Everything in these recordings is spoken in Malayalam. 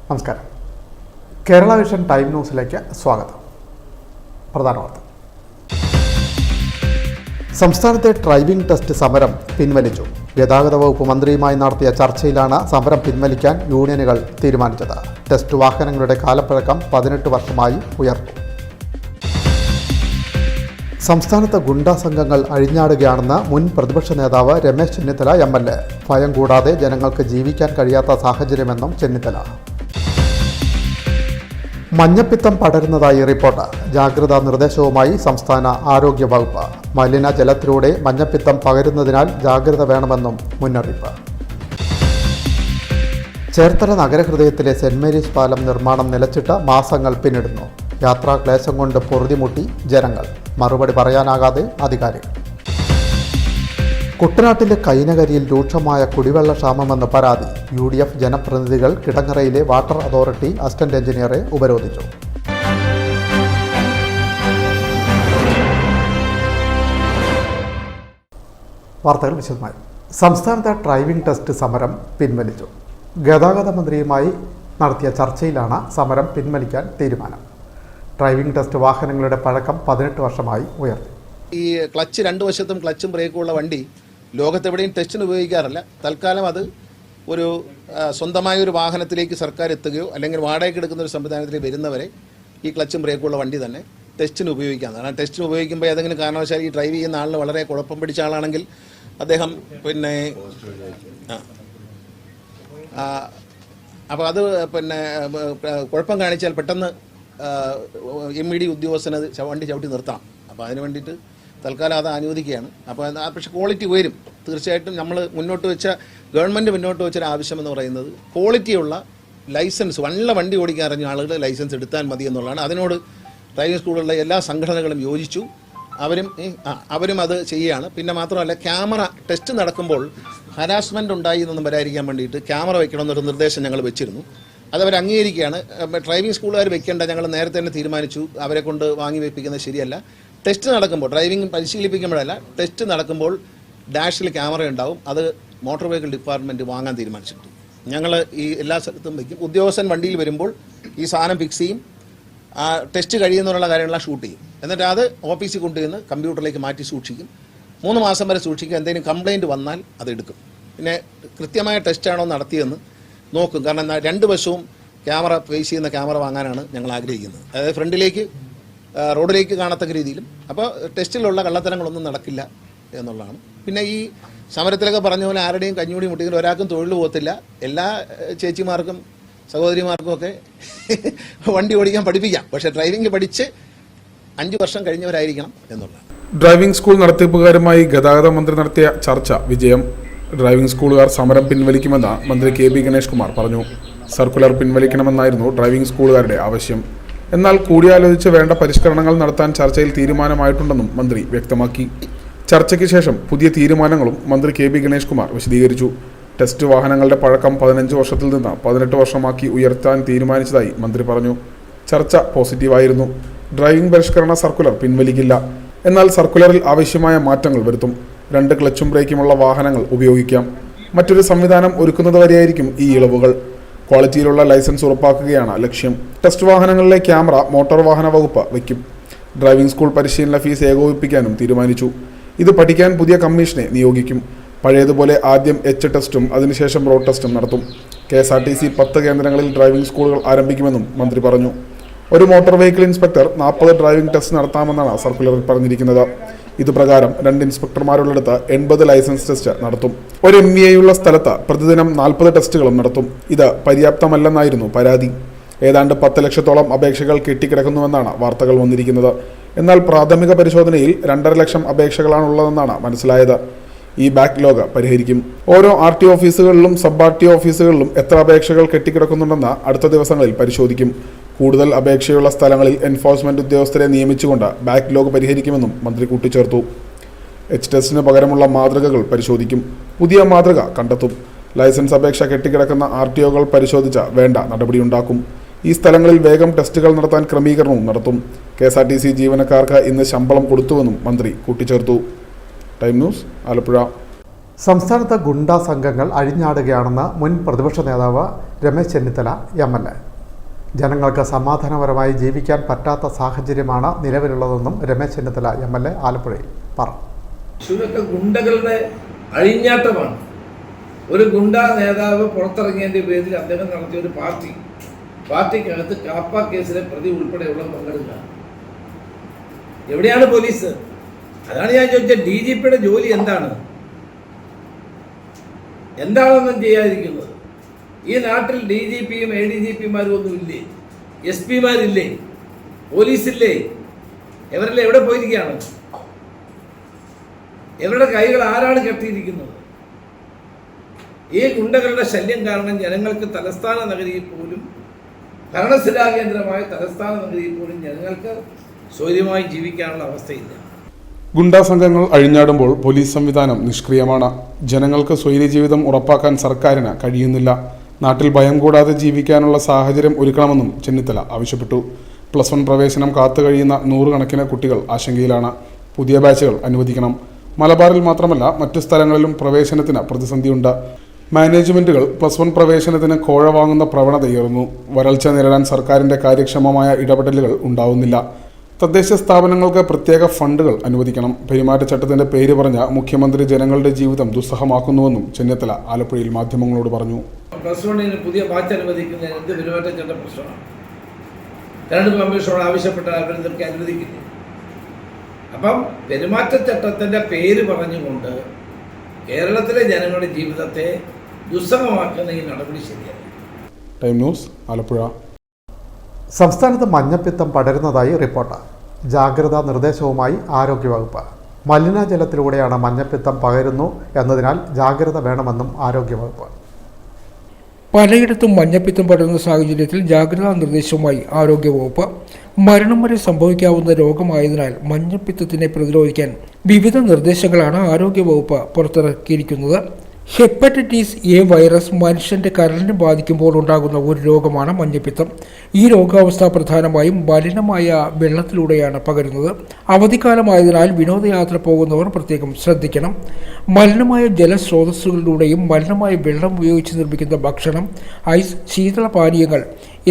നമസ്കാരം. കേരള വിഷൻ ടൈം ന്യൂസിലേക്ക് സ്വാഗതം. പ്രധാന വാർത്ത. സംസ്ഥാനത്തെ ഡ്രൈവിംഗ് ടെസ്റ്റ് സമരം പിൻവലിച്ചു. ഗതാഗത വകുപ്പ് മന്ത്രിയുമായി നടത്തിയ ചർച്ചയിലാണ് സമരം പിൻവലിക്കാൻ യൂണിയനുകൾ തീരുമാനിച്ചത്. ടെസ്റ്റ് വാഹനങ്ങളുടെ കാലപ്പഴക്കം 18 വർഷമായി ഉയർന്നു. സംസ്ഥാനത്ത് ഗുണ്ടാ സംഘങ്ങൾ അഴിഞ്ഞാടുകയാണെന്ന് മുൻ പ്രതിപക്ഷ നേതാവ് രമേശ് ചെന്നിത്തല MLA. ഭയം കൂടാതെ ജനങ്ങൾക്ക് ജീവിക്കാൻ കഴിയാത്ത സാഹചര്യമെന്നും ചെന്നിത്തല. മഞ്ഞപ്പിത്തം പടരുന്നതായി റിപ്പോർട്ട്. ജാഗ്രതാ നിർദ്ദേശവുമായി സംസ്ഥാന ആരോഗ്യ വകുപ്പ്. മലിനജലത്തിലൂടെ മഞ്ഞപ്പിത്തം പകരുന്നതിനാൽ ജാഗ്രത വേണമെന്നും മുന്നറിയിപ്പ്. ചേർത്തല നഗരഹൃദയത്തിലെ സെന്റ് മേരീസ് പാലം നിർമ്മാണം നിലച്ചിട്ട് മാസങ്ങൾ പിന്നിടുന്നു. യാത്രാക്ലേശം കൊണ്ട് പൊറുതിമുട്ടി ജനങ്ങൾ. മറുപടി പറയാനാകാതെ അധികാരികൾ. കുട്ടനാട്ടിലെ കൈനകരിയിൽ രൂക്ഷമായ കുടിവെള്ളക്ഷാമമെന്ന് പരാതി. UDF ജനപ്രതിനിധികൾ കിടങ്ങറയിലെ വാട്ടർ അതോറിറ്റി അസിസ്റ്റന്റ് എഞ്ചിനീയറെ ഉപരോധിച്ചു. വാർത്തകൾ വിശദമായി. സംസ്ഥാനത്തെ ഡ്രൈവിംഗ് ടെസ്റ്റ് സമരം പിൻവലിച്ചു. ഗതാഗത മന്ത്രിയുമായി നടത്തിയ ചർച്ചയിലാണ് സമരം പിൻവലിക്കാൻ തീരുമാനം. ഡ്രൈവിംഗ് ടെസ്റ്റ് വാഹനങ്ങളുടെ പഴക്കം 18 വർഷമായി ഉയർത്തി. ഈ ക്ലച്ച് രണ്ട് വശത്തും ക്ലച്ചും ബ്രേക്കും ഉള്ള വണ്ടി ലോകത്തെവിടെയും ടെസ്റ്റിന് ഉപയോഗിക്കാറില്ല. തൽക്കാലം അത് ഒരു സ്വന്തമായ ഒരു വാഹനത്തിലേക്ക് സർക്കാർ എത്തുകയോ അല്ലെങ്കിൽ വാടകയ്ക്ക് എടുക്കുന്ന ഒരു സംവിധാനത്തിലേക്ക് വരുന്നവരെ ഈ ക്ലച്ചും ബ്രേക്കും ഉള്ള വണ്ടി തന്നെ ടെസ്റ്റിന് ഉപയോഗിക്കാം. കാരണം ടെസ്റ്റിന് ഉപയോഗിക്കുമ്പോൾ ഏതെങ്കിലും കാരണവശാൽ ഈ ഡ്രൈവ് ചെയ്യുന്ന ആളിന് വളരെ കുഴപ്പം പിടിച്ച ആളാണെങ്കിൽ അദ്ദേഹം അപ്പോൾ അത് കുഴപ്പം കാണിച്ചാൽ പെട്ടെന്ന് MVD ഉദ്യോഗസ്ഥനത് വണ്ടി ചവിട്ടി നിർത്താം. അപ്പോൾ അതിന് വേണ്ടിയിട്ട് തൽക്കാലം അത് അനുവദിക്കുകയാണ്. അപ്പോൾ പക്ഷേ ക്വാളിറ്റി ഉയരും. തീർച്ചയായിട്ടും നമ്മൾ ഗവൺമെൻറ് മുന്നോട്ട് വെച്ചൊരു ആവശ്യമെന്ന് പറയുന്നത് ക്വാളിറ്റിയുള്ള ലൈസൻസ്, നല്ല വണ്ടി ഓടിക്കാൻ അറിഞ്ഞ ആളുകൾ ലൈസൻസ് എടുത്താൽ മതി എന്നുള്ളതാണ്. അതിനോട് ഡ്രൈവിംഗ് സ്കൂളുകളിലെ എല്ലാ സംഘടനകളും യോജിച്ചു. അവരും അത് ചെയ്യുകയാണ്. പിന്നെ മാത്രമല്ല, ക്യാമറ ടെസ്റ്റ് നടക്കുമ്പോൾ ഹരാസ്മെൻ്റ് ഉണ്ടായി എന്നൊന്നും വരാതിരിക്കാൻ വേണ്ടിയിട്ട് ക്യാമറ വയ്ക്കണമെന്നൊരു നിർദ്ദേശം ഞങ്ങൾ വെച്ചിരുന്നു. അതവർ അംഗീകരിക്കുകയാണ്. ഡ്രൈവിംഗ് സ്കൂളുകാർ വെക്കേണ്ട, ഞങ്ങൾ നേരത്തെ തന്നെ തീരുമാനിച്ചു. അവരെ കൊണ്ട് വാങ്ങി വെപ്പിക്കുന്നത് ശരിയല്ല. ടെസ്റ്റ് നടക്കുമ്പോൾ, ഡ്രൈവിംഗ് പരിശീലിപ്പിക്കുമ്പോഴല്ല, ടെസ്റ്റ് നടക്കുമ്പോൾ ഡാഷിൽ ക്യാമറ ഉണ്ടാവും. അത് മോട്ടോർ വെഹിക്കിൾ ഡിപ്പാർട്ട്മെൻറ്റ് വാങ്ങാൻ തീരുമാനിച്ചിട്ടുണ്ട്. ഞങ്ങൾ ഈ എല്ലാ സ്ഥലത്തും വയ്ക്കും. ഉദ്യോഗസ്ഥൻ വണ്ടിയിൽ വരുമ്പോൾ ഈ സാധനം ഫിക്സ് ചെയ്യും. ആ ടെസ്റ്റ് കഴിയുന്നുള്ള കാര്യങ്ങളെല്ലാം ഷൂട്ട് ചെയ്യും. എന്നിട്ട് അത് ഓഫീസിൽ കൊണ്ടുവന്ന് കമ്പ്യൂട്ടറിലേക്ക് മാറ്റി സൂക്ഷിക്കും. 3 മാസം വരെ സൂക്ഷിക്കും. എന്തെങ്കിലും കംപ്ലയിൻറ്റ് വന്നാൽ അത് എടുക്കും. പിന്നെ കൃത്യമായ ടെസ്റ്റാണോ നടത്തിയെന്ന് നോക്കും. കാരണം 2 വശവും ക്യാമറ ഫേസ് ചെയ്യുന്ന ക്യാമറ വാങ്ങാനാണ് ഞങ്ങൾ ആഗ്രഹിക്കുന്നത്. അതായത് ഫ്രണ്ടിലേക്ക് റോഡിലേക്ക് കാണത്തക്ക രീതിയിലും. അപ്പോൾ ടെസ്റ്റിലുള്ള കള്ളത്തരങ്ങളൊന്നും നടക്കില്ല എന്നുള്ളതാണ്. പിന്നെ ഈ സമരത്തിലൊക്കെ പറഞ്ഞ പോലെ ആരുടെയും കഞ്ഞൂടി മുട്ടിക്കൽ ഒരാൾക്കും തൊഴിൽ പോകത്തില്ല. എല്ലാ ചേച്ചിമാർക്കും സഹോദരിമാർക്കും ഒക്കെ വണ്ടി ഓടിക്കാൻ പഠിപ്പിക്കാം. പക്ഷേ ഡ്രൈവിംഗ് പഠിച്ച് 5 വർഷം കഴിഞ്ഞവരായിരിക്കണം എന്നുള്ളതാണ്. ഡ്രൈവിംഗ് സ്കൂൾ നടത്തിപ്പുകാരുമായി ഗതാഗത മന്ത്രി നടത്തിയ ചർച്ച വിജയം. ഡ്രൈവിംഗ് സ്കൂളുകാർ സമരം പിൻവലിക്കുമെന്ന് മന്ത്രി KB ഗണേഷ് കുമാർ പറഞ്ഞു. സർക്കുലർ പിൻവലിക്കണമെന്നായിരുന്നു ഡ്രൈവിംഗ് സ്കൂളുകാരുടെ ആവശ്യം. എന്നാൽ കൂടിയാലോചിച്ച് വേണ്ട പരിഷ്കരണങ്ങൾ നടത്താൻ ചർച്ചയിൽ തീരുമാനമായിട്ടുണ്ടെന്നും മന്ത്രി വ്യക്തമാക്കി. ചർച്ചയ്ക്ക് ശേഷം പുതിയ തീരുമാനങ്ങളും മന്ത്രി KB ഗണേഷ് കുമാർ വിശദീകരിച്ചു. ടെസ്റ്റ് വാഹനങ്ങളുടെ പഴക്കം 15 വർഷത്തിൽ നിന്ന് 18 വർഷമാക്കി ഉയർത്താൻ തീരുമാനിച്ചതായി മന്ത്രി പറഞ്ഞു. ചർച്ച പോസിറ്റീവായിരുന്നു. ഡ്രൈവിംഗ് പരിഷ്കരണ സർക്കുലർ പിൻവലിക്കില്ല. എന്നാൽ സർക്കുലറിൽ ആവശ്യമായ മാറ്റങ്ങൾ വരുത്തും. 2 ക്ലച്ചും ബ്രേക്കുമുള്ള വാഹനങ്ങൾ ഉപയോഗിക്കാം. മറ്റൊരു സംവിധാനം ഒരുക്കുന്നതുവരെയായിരിക്കും ഈ ഇളവുകൾ. ക്വാളിറ്റിയിലുള്ള ലൈസൻസ് ഉറപ്പാക്കുകയാണ് ലക്ഷ്യം. ടെസ്റ്റ് വാഹനങ്ങളിലെ ക്യാമറ മോട്ടോർ വാഹന വകുപ്പ് വയ്ക്കും. ഡ്രൈവിംഗ് സ്കൂൾ പരിശീലന ഫീസ് ഏകോപിപ്പിക്കാനും തീരുമാനിച്ചു. ഇത് പഠിക്കാൻ പുതിയ കമ്മീഷനെ നിയോഗിക്കും. പഴയതുപോലെ ആദ്യം H ടെസ്റ്റും അതിനുശേഷം റോഡ് ടെസ്റ്റും നടത്തും. KSRTC 10 കേന്ദ്രങ്ങളിൽ ഡ്രൈവിംഗ് സ്കൂളുകൾ ആരംഭിക്കുമെന്നും മന്ത്രി പറഞ്ഞു. ഒരു motor vehicle inspector 40 driving test നടത്താമെന്നാണ് സർക്കുലറിൽ പറഞ്ഞിരിക്കുന്നത്. ഇതുപ്രകാരം 2 ഇൻസ്പെക്ടർമാരുള്ളിടത്ത് 80 ലൈസൻസ് ടെസ്റ്റ് നടത്തും. ഒരു MVA സ്ഥലത്ത് പ്രതിദിനം 40 ടെസ്റ്റുകളും നടത്തും. ഇത് പര്യാപ്തമല്ലെന്നായിരുന്നു പരാതി. ഏതാണ്ട് 10 ലക്ഷത്തോളം അപേക്ഷകൾ കെട്ടിക്കിടക്കുന്നുവെന്നാണ് വാർത്തകൾ വന്നിരിക്കുന്നത്. എന്നാൽ പ്രാഥമിക പരിശോധനയിൽ 2.5 ലക്ഷം അപേക്ഷകളാണുള്ളതെന്നാണ് മനസ്സിലായത്. ഈ ബാക്ക്ലോഗ് പരിഹരിക്കും. ഓരോ RTO ഓഫീസുകളിലും സബ് RTO ഓഫീസുകളിലും എത്ര അപേക്ഷകൾ കെട്ടിക്കിടക്കുന്നുണ്ടെന്ന് അടുത്ത ദിവസങ്ങളിൽ പരിശോധിക്കും. കൂടുതൽ അപേക്ഷയുള്ള സ്ഥലങ്ങളിൽ എൻഫോഴ്സ്മെന്റ് ഉദ്യോഗസ്ഥരെ നിയമിച്ചുകൊണ്ട് ബാക്ക്ലോഗ് പരിഹരിക്കുമെന്നും മന്ത്രി കൂട്ടിച്ചേർത്തു. H ടെസ്റ്റിന് പകരമുള്ള മാതൃകകൾ പരിശോധിക്കും. പുതിയ മാതൃക കണ്ടെത്തും. ലൈസൻസ് അപേക്ഷ കെട്ടിക്കിടക്കുന്ന RTOകൾ പരിശോധിച്ച് വേണ്ട നടപടിയുണ്ടാക്കും. ഈ സ്ഥലങ്ങളിൽ വേഗം ടെസ്റ്റുകൾ നടത്താൻ ക്രമീകരണവും നടത്തും. KSRTC ജീവനക്കാർക്ക് ഇന്ന് ശമ്പളം കൊടുത്തുവെന്നും മന്ത്രി കൂട്ടിച്ചേർത്തു. Time news, Alappuzha. സംസ്ഥാനത്ത് ഗുണ്ടാ സംഘങ്ങൾ അഴിഞ്ഞാടുകയാണെന്ന് മുൻ പ്രതിപക്ഷ നേതാവ് രമേശ് ചെന്നിത്തല MLA. ജനങ്ങൾക്ക് സമാധാനപരമായി ജീവിക്കാൻ പറ്റാത്ത സാഹചര്യമാണ് നിലവിലുള്ളതെന്നും രമേശ് ചെന്നിത്തല MLA ആലപ്പുഴയിൽ പറഞ്ഞു. ഇതൊക്കെ ഗുണ്ടകളുടെ അഴിഞ്ഞാട്ടമാണ്. ഒരു ഗുണ്ട നേതാവ് പുറത്തിറങ്ങിയതിൻ്റെ പേരിൽ അദ്ദേഹം നടത്തിയ ഒരു പാർട്ടിക്കകത്ത് കാപ്പ കേസിലെ പ്രതി ഉൾപ്പെടെയുള്ള പങ്കെടുക്കുക. എവിടെയാണ് പോലീസ്? അതാണ് ഞാൻ ചോദിച്ചത്. DGPയുടെ ജോലി എന്താണെന്നും ചെയ്യാതിരിക്കുന്നത്? ഈ നാട്ടിൽ DGPയും ADGPമാരും ഒന്നുമില്ലേ? SP മാരില്ലേ? പോലീസില്ലേ? ഇവരെല്ലാം എവിടെ പോയിരിക്കുകയാണ്? ഇവരുടെ കൈകൾ ആരാണ് കെട്ടിയിരിക്കുന്നത്? ഈ ഗുണ്ടകളുടെ ശല്യം കാരണം ജനങ്ങൾക്ക് തലസ്ഥാന നഗരിയിൽ പോലും, ഭരണശിലാ കേന്ദ്രമായ തലസ്ഥാന നഗരിയിൽ പോലും ജനങ്ങൾക്ക് സ്വൈര്യമായി ജീവിക്കാനുള്ള അവസ്ഥയില്ല. ഗുണ്ടാ സംഘങ്ങൾ അഴിഞ്ഞാടുമ്പോൾ പോലീസ് സംവിധാനം നിഷ്ക്രിയമാണ്. ജനങ്ങൾക്ക് സ്വൈര്യ ജീവിതം ഉറപ്പാക്കാൻ സർക്കാരിന് കഴിയുന്നില്ല. നാട്ടിൽ ഭയം കൂടാതെ ജീവിക്കാനുള്ള സാഹചര്യം ഒരുക്കണമെന്നും ചെന്നിത്തല ആവശ്യപ്പെട്ടു. +1 പ്രവേശനം കാത്തുകഴിയുന്ന 100 കണക്കിന് കുട്ടികൾ ആശങ്കയിലാണ്. പുതിയ ബാച്ചുകൾ അനുവദിക്കണം. മലബാറിൽ മാത്രമല്ല മറ്റു സ്ഥലങ്ങളിലും പ്രവേശനത്തിന് പ്രതിസന്ധിയുണ്ട്. മാനേജ്മെന്റുകൾ +1 പ്രവേശനത്തിന് കോഴ വാങ്ങുന്ന പ്രവണതയേറുന്നു. വരൾച്ച നേരിടാൻ സർക്കാരിന്റെ കാര്യക്ഷമമായ ഇടപെടലുകൾ ഉണ്ടാവുന്നില്ല. തദ്ദേശ സ്ഥാപനങ്ങൾക്ക് പ്രത്യേക ഫണ്ടുകൾ അനുവദിക്കണം. പെരുമാറ്റച്ചട്ടത്തിന്റെ പേര് പറഞ്ഞ മുഖ്യമന്ത്രി ജനങ്ങളുടെ ജീവിതം ദുസ്സഹമാക്കുന്നുവെന്നും ചെന്നിത്തല ആലപ്പുഴയിൽ മാധ്യമങ്ങളോട് പറഞ്ഞു. +1 പുതിയ ബാച്ച് അനുവദിക്കുന്നതിന് എന്ത് പെരുമാറ്റച്ചട്ട പ്രശ്നമാണ്? തെരഞ്ഞെടുപ്പ് കമ്മീഷനോട് ആവശ്യപ്പെട്ടാൽ അവരിതൊക്കെ അനുവദിക്കില്ല. അപ്പം പെരുമാറ്റച്ചട്ടത്തിന്റെ പേര് പറഞ്ഞുകൊണ്ട് കേരളത്തിലെ ജനങ്ങളുടെ ജീവിതത്തെ ദുസ്സഹമാക്കുന്ന ഈ നടപടി ശരിയല്ല. Time news Alappuzha. സംസ്ഥാനത്ത് മഞ്ഞപ്പിത്തം പടരുന്നതായി റിപ്പോർട്ട്. ജാഗ്രതാ നിർദ്ദേശവുമായി ആരോഗ്യവകുപ്പ്. മലിനജലത്തിലൂടെയാണ് മഞ്ഞപ്പിത്തം പകരുന്നു എന്നതിനാൽ ജാഗ്രത വേണമെന്നും ആരോഗ്യവകുപ്പ്. പലയിടത്തും മഞ്ഞപ്പിത്തം പടരുന്ന സാഹചര്യത്തിൽ ജാഗ്രതാ നിർദ്ദേശവുമായി ആരോഗ്യവകുപ്പ്. മരണം വരെ സംഭവിക്കാവുന്ന രോഗമായതിനാൽ മഞ്ഞപ്പിത്തത്തിനെ പ്രതിരോധിക്കാൻ വിവിധ നിർദ്ദേശങ്ങളാണ് ആരോഗ്യവകുപ്പ് പുറത്തിറക്കിയിരിക്കുന്നത്. ഹെപ്പറ്റൈറ്റിസ് A വൈറസ് മനുഷ്യന്റെ കരളിനെ ബാധിക്കുമ്പോൾ ഉണ്ടാകുന്ന ഒരു രോഗമാണ് മഞ്ഞപ്പിത്തം. ഈ രോഗാവസ്ഥ പ്രധാനമായും മലിനമായ വെള്ളത്തിലൂടെയാണ് പകരുന്നത്. അവധിക്കാലമായതിനാൽ വിനോദയാത്ര പോകുന്നവർ പ്രത്യേകം ശ്രദ്ധിക്കണം. മലിനമായ ജലസ്രോതസ്സുകളിലൂടെയും മലിനമായ വെള്ളം ഉപയോഗിച്ച് നിർമ്മിക്കുന്ന ഭക്ഷണം, ഐസ്, ശീതളപാനീയങ്ങൾ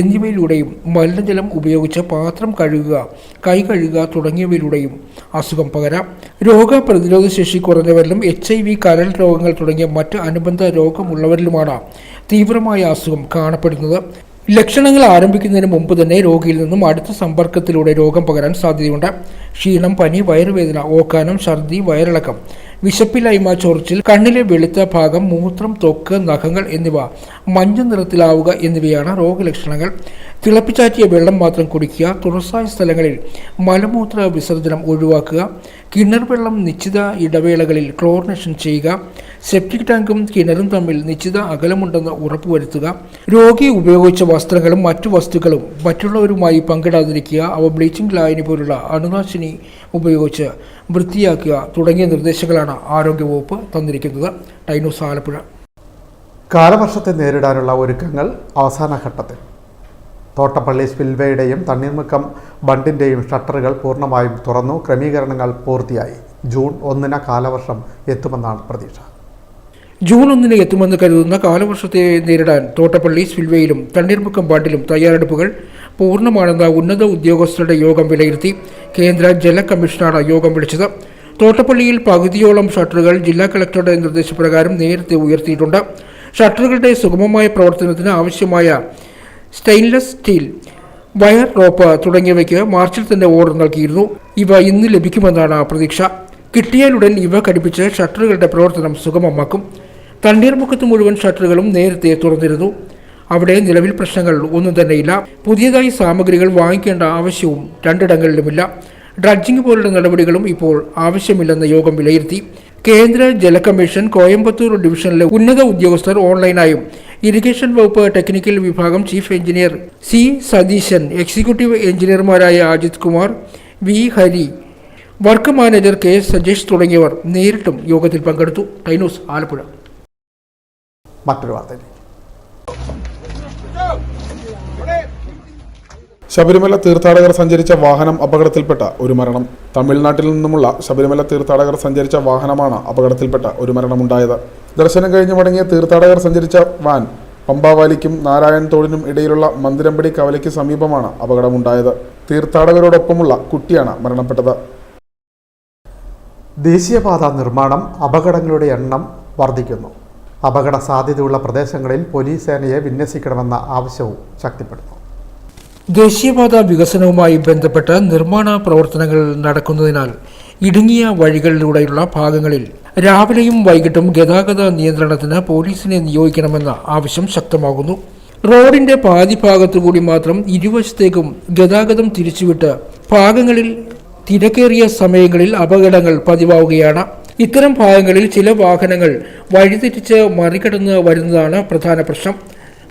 എന്നിവയിലൂടെയും മലിനജലം ഉപയോഗിച്ച് പാത്രം കഴുകുക, കൈ കഴുകുക തുടങ്ങിയവയിലൂടെയും അസുഖം പകരാം. രോഗപ്രതിരോധ ശേഷി കുറഞ്ഞവരിലും HIV, കരൾ രോഗങ്ങൾ തുടങ്ങിയ മറ്റ് അനുബന്ധ രോഗമുള്ളവരിലുമാണ് തീവ്രമായ അസുഖം കാണപ്പെടുന്നത്. ലക്ഷണങ്ങൾ ആരംഭിക്കുന്നതിന് മുമ്പ് തന്നെ രോഗിയിൽ നിന്നും അടുത്ത സമ്പർക്കത്തിലൂടെ രോഗം പകരാൻ സാധ്യതയുണ്ട്. ക്ഷീണം, പനി, വയറുവേദന, ഓക്കാനം, ഛർദി, വയറിളക്കം, വിശപ്പില്ലായ്മ, ചൊറിച്ചിൽ, കണ്ണിലെ വെളുത്ത ഭാഗം, മൂത്രം, ത്വക്ക്, നഖങ്ങൾ എന്നിവ മഞ്ഞ നിറത്തിലാവുക എന്നിവയാണ് രോഗലക്ഷണങ്ങൾ. തിളപ്പിച്ചാറ്റിയ വെള്ളം മാത്രം കുടിക്കുക, തുറസായ സ്ഥലങ്ങളിൽ മലമൂത്ര വിസർജനം ഒഴിവാക്കുക, കിണർ വെള്ളം നിശ്ചിത ഇടവേളകളിൽ ക്ലോറിനേഷൻ ചെയ്യുക, സെപ്റ്റിക് ടാങ്കും കിണറും തമ്മിൽ നിശ്ചിത അകലമുണ്ടെന്ന് ഉറപ്പുവരുത്തുക, രോഗി ഉപയോഗിച്ച വസ്ത്രങ്ങളും മറ്റു വസ്തുക്കളും മറ്റുള്ളവരുമായി പങ്കിടാതിരിക്കുക, അവ ബ്ലീച്ചിങ് ലായനി പോലുള്ള അണുനാശിനി ഉപയോഗിച്ച് വൃത്തിയാക്കുക തുടങ്ങിയ നിർദ്ദേശങ്ങളാണ് ആരോഗ്യവകുപ്പ് തന്നിരിക്കുന്നത്. Time news Alappuzha. കാലവർഷത്തെ നേരിടാനുള്ള ഒരുക്കങ്ങൾ അവസാന ഘട്ടത്തിൽ. തോട്ടപ്പള്ളി സ്പിൽവേയുടെയും തണ്ണീർമുക്കം ബണ്ടിൻ്റെയും ഷട്ടറുകൾ പൂർണ്ണമായും തുറന്നു. ക്രമീകരണങ്ങൾ പൂർത്തിയായി. ജൂൺ 1 കാലവർഷം എത്തുമെന്നാണ് പ്രതീക്ഷ. ജൂൺ 1 എത്തുമെന്ന് കരുതുന്ന കാലവർഷത്തെ നേരിടാൻ തോട്ടപ്പള്ളി സ്പിൽവേയിലും തണ്ണീർമുക്കം ബണ്ടിലും തയ്യാറെടുപ്പുകൾ പൂർണ്ണമാണെന്ന ഉന്നത ഉദ്യോഗസ്ഥരുടെ യോഗം വിലയിരുത്തി. കേന്ദ്ര ജല കമ്മീഷനാണ് യോഗം വിളിച്ചത്. തോട്ടപ്പള്ളിയിൽ പകുതിയോളം ഷട്ടറുകൾ ജില്ലാ കളക്ടറുടെ നിർദ്ദേശപ്രകാരം നേരത്തെ ഉയർത്തിയിട്ടുണ്ട്. ഷട്ടറുകളുടെ സുഗമമായ പ്രവർത്തനത്തിന് ആവശ്യമായ സ്റ്റെയിൻലെസ് സ്റ്റീൽ, വയർ, റോപ്പ് തുടങ്ങിയവയ്ക്ക് മാർച്ചിൽ തന്നെ ഓർഡർ നൽകിയിരുന്നു. ഇവ ഇന്ന് ലഭിക്കുമെന്നാണ് പ്രതീക്ഷ. കിട്ടിയാലുടൻ ഇവ ഘടിപ്പിച്ച് ഷട്ടറുകളുടെ പ്രവർത്തനം സുഗമമാക്കും. തണ്ണീർമുക്കത്ത് മുഴുവൻ ഷട്ടറുകളും നേരത്തെ തുറന്നിരുന്നു. അവിടെ നിലവിൽ പ്രശ്നങ്ങൾ ഒന്നും തന്നെയില്ല. പുതിയതായി സാമഗ്രികൾ വാങ്ങിക്കേണ്ട ആവശ്യവും രണ്ടിടങ്ങളിലുമില്ല. ഡ്രഡ്ജിംഗ് പോലുള്ള നടപടികളും ഇപ്പോൾ ആവശ്യമില്ലെന്ന് യോഗം വിലയിരുത്തി. കേന്ദ്ര ജല കമ്മീഷൻ കോയമ്പത്തൂർ ഡിവിഷനിലെ ഉന്നത ഉദ്യോഗസ്ഥർ ഓൺലൈനായും ഇറിഗേഷൻ വകുപ്പ് ടെക്നിക്കൽ വിഭാഗം chief engineer C. Satheesan, executive എഞ്ചിനീയർമാരായ Ajith Kumar, V. Hari, work manager K. Sajesh തുടങ്ങിയവർ നേരിട്ടും യോഗത്തിൽ പങ്കെടുത്തു. Time news Alappuzha. മറ്റൊരു വാർത്തയിലേക്ക്. ശബരിമല തീർത്ഥാടകർ സഞ്ചരിച്ച വാഹനം അപകടത്തിൽപ്പെട്ട ഒരു മരണം. തമിഴ്നാട്ടിൽ നിന്നുമുള്ള ശബരിമല തീർത്ഥാടകർ സഞ്ചരിച്ച വാഹനമാണ് അപകടത്തിൽപ്പെട്ട ഒരു മരണമുണ്ടായത്. ദർശനം കഴിഞ്ഞ് മടങ്ങിയ തീർത്ഥാടകർ സഞ്ചരിച്ച വാൻ പമ്പാവാലിക്കും നാരായൺ തോടിനും ഇടയിലുള്ള മന്ദിരമ്പടി കവലയ്ക്ക് സമീപമാണ് അപകടമുണ്ടായത്. തീർത്ഥാടകരോടൊപ്പമുള്ള കുട്ടിയാണ് മരണപ്പെട്ടത്. ദേശീയപാത നിർമ്മാണം അപകടങ്ങളുടെ എണ്ണം വർദ്ധിക്കുന്നു. അപകട സാധ്യതയുള്ള പ്രദേശങ്ങളിൽ പോലീസ് സേനയെ വിന്യസിക്കണമെന്ന ആവശ്യവും ശക്തിപ്പെടുന്നു. ദേശീയപാത വികസനവുമായി ബന്ധപ്പെട്ട് നിർമ്മാണ പ്രവർത്തനങ്ങൾ നടക്കുന്നതിനാൽ ഇടുങ്ങിയ വഴികളിലൂടെയുള്ള ഭാഗങ്ങളിൽ രാവിലെയും വൈകിട്ടും ഗതാഗത നിയന്ത്രണത്തിന് പോലീസിനെ നിയോഗിക്കണമെന്ന ആവശ്യം ശക്തമാകുന്നു. റോഡിന്റെ പാതി ഭാഗത്തുകൂടി മാത്രം ഇരുവശത്തേക്കും ഗതാഗതം തിരിച്ചുവിട്ട് ഭാഗങ്ങളിൽ തിരക്കേറിയ സമയങ്ങളിൽ അപകടങ്ങൾ പതിവാവുകയാണ്. ഇത്തരം ഭാഗങ്ങളിൽ ചില വാഹനങ്ങൾ വഴിതെറ്റിച്ച് മറികടന്ന് വരുന്നതാണ് പ്രധാന പ്രശ്നം.